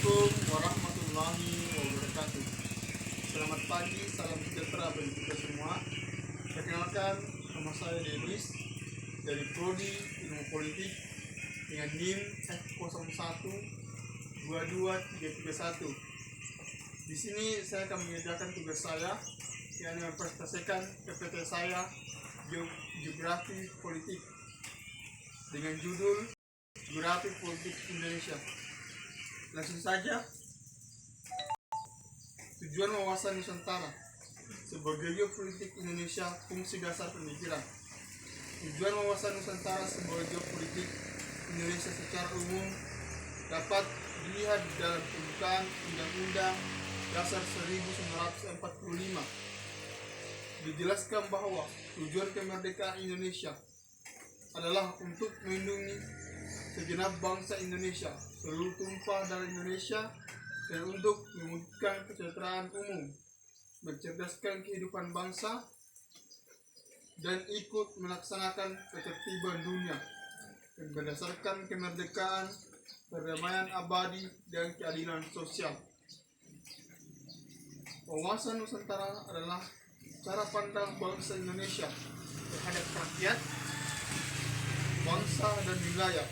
Assalamualaikum warahmatullahi wabarakatuh. Selamat pagi, salam sejahtera bagi kita semua. Perkenalkan, nama saya Dennis dari Prodi Ilmu Politik dengan NIM F012231. Di sini saya akan mengerjakan tugas saya yang mempresentasikan PPT saya Geografi Politik dengan judul Geografi Politik Indonesia. Langsung saja. Tujuan wawasan Nusantara sebagai geopolitik Indonesia, fungsi dasar pemikiran. Tujuan wawasan Nusantara sebagai geopolitik Indonesia secara umum dapat dilihat dalam pembukaan Undang-Undang Dasar 1945. Dijelaskan bahwa tujuan kemerdekaan Indonesia adalah untuk melindungi segenap bangsa Indonesia, seluruh tumpah darah Indonesia, dan untuk mewujudkan kesejahteraan umum, mencerdaskan kehidupan bangsa, dan ikut melaksanakan ketertiban dunia, dan berdasarkan kemerdekaan, perdamaian abadi, dan keadilan sosial. Wawasan Nusantara adalah cara pandang bangsa Indonesia terhadap rakyat, bangsa, dan wilayah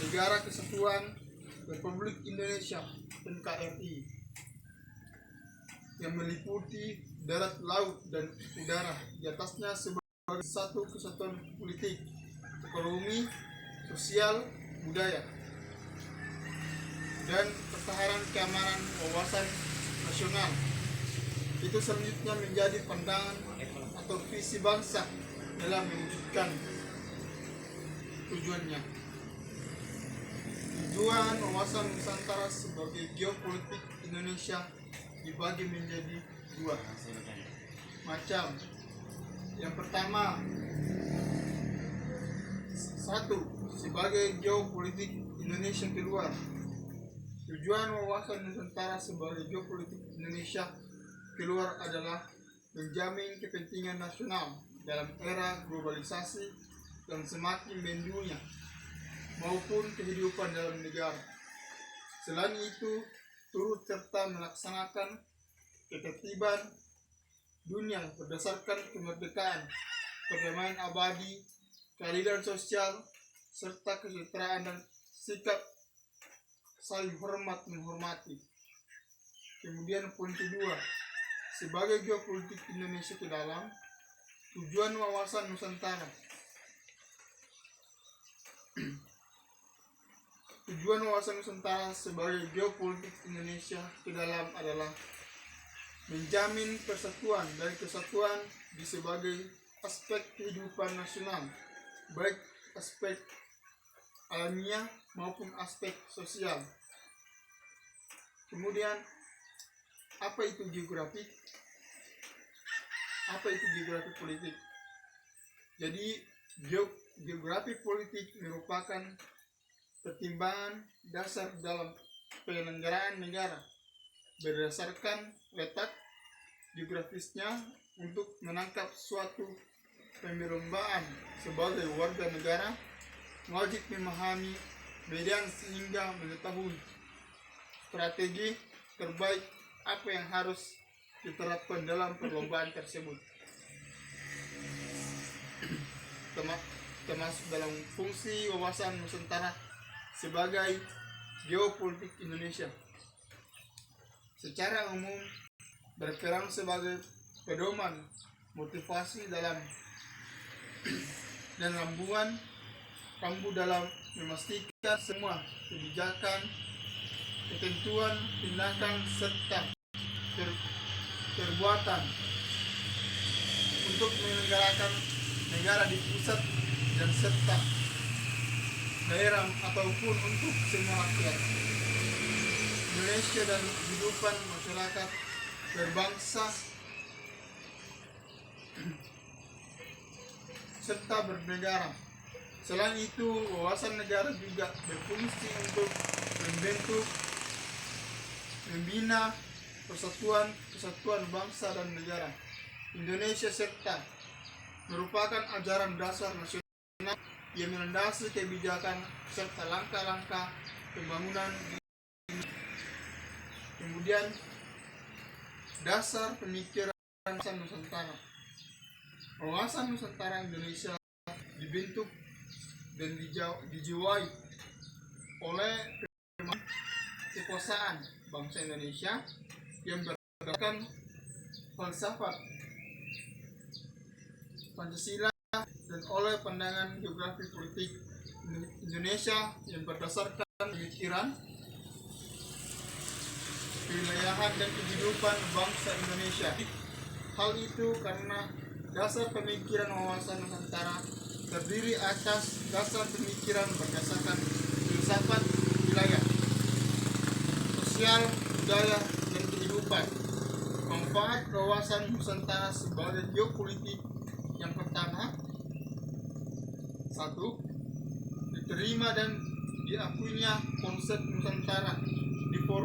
Negara Kesatuan Republik Indonesia (NKRI) yang meliputi darat, laut, dan udara di atasnya sebagai satu kesatuan politik, ekonomi, sosial, budaya, dan pertahanan keamanan wawasan nasional. Itu selanjutnya menjadi pandangan atau visi bangsa dalam mewujudkan tujuannya. Tujuan wawasan Nusantara sebagai geopolitik Indonesia dibagi menjadi dua macam. Yang pertama, satu, sebagai geopolitik Indonesia keluar. Tujuan wawasan Nusantara sebagai geopolitik Indonesia keluar adalah menjamin kepentingan nasional dalam era globalisasi yang semakin mendunia maupun kehidupan dalam negara. Selain itu, turut serta melaksanakan ketertiban dunia berdasarkan kemerdekaan, perdamaian abadi, keadilan sosial, serta kesejahteraan dan sikap saling hormat menghormati. Kemudian poin kedua, sebagai geopolitik Indonesia ke dalam. Tujuan wawasan Nusantara. Tujuan wawasan Nusantara sebagai geopolitik Indonesia ke dalam adalah menjamin persatuan dan kesatuan di sebagai aspek kehidupan nasional, baik aspek alamiah maupun aspek sosial. Kemudian, apa itu geografi? Apa itu geografi politik? Jadi, geografi politik merupakan pertimbangan dasar dalam penyelenggaraan negara berdasarkan letak geografisnya untuk menangkap suatu pemberontakan. Sebagai warga negara wajib memahami medan sehingga mengetahui strategi terbaik apa yang harus diterapkan dalam perlombaan tersebut, termasuk dalam fungsi wawasan Nusantara sebagai geopolitik Indonesia. Secara umum berperan sebagai pedoman, motivasi dalam dan rambu dalam memastikan semua kebijakan, ketentuan, tindakan, serta perbuatan untuk menyelenggarakan negara di pusat dan serta daerah ataupun untuk semua rakyat Indonesia dan kehidupan masyarakat berbangsa serta bernegara. Selain itu, wawasan negara juga berfungsi untuk membentuk, membina kesatuan bangsa dan negara Indonesia serta merupakan ajaran dasar nasional yang melandasi kebijakan serta langkah-langkah pembangunan Kemudian dasar pemikiran Nusantara. Wawasan Nusantara Indonesia dibentuk dan dijiwai oleh kekuasaan bangsa Indonesia yang berdasarkan falsafat Pancasila dan oleh pandangan geografi politik Indonesia yang berdasarkan pemikiran, kewilayahan dan kehidupan bangsa Indonesia. Hal itu karena dasar pemikiran wawasan Nusantara terdiri atas dasar pemikiran berdasarkan filsafat wilayah, sosial, budaya, dan kehidupan. Manfaat wawasan Nusantara sebagai geopolitik yang pertama, 1. Diterima dan diakuinya konsep Nusantara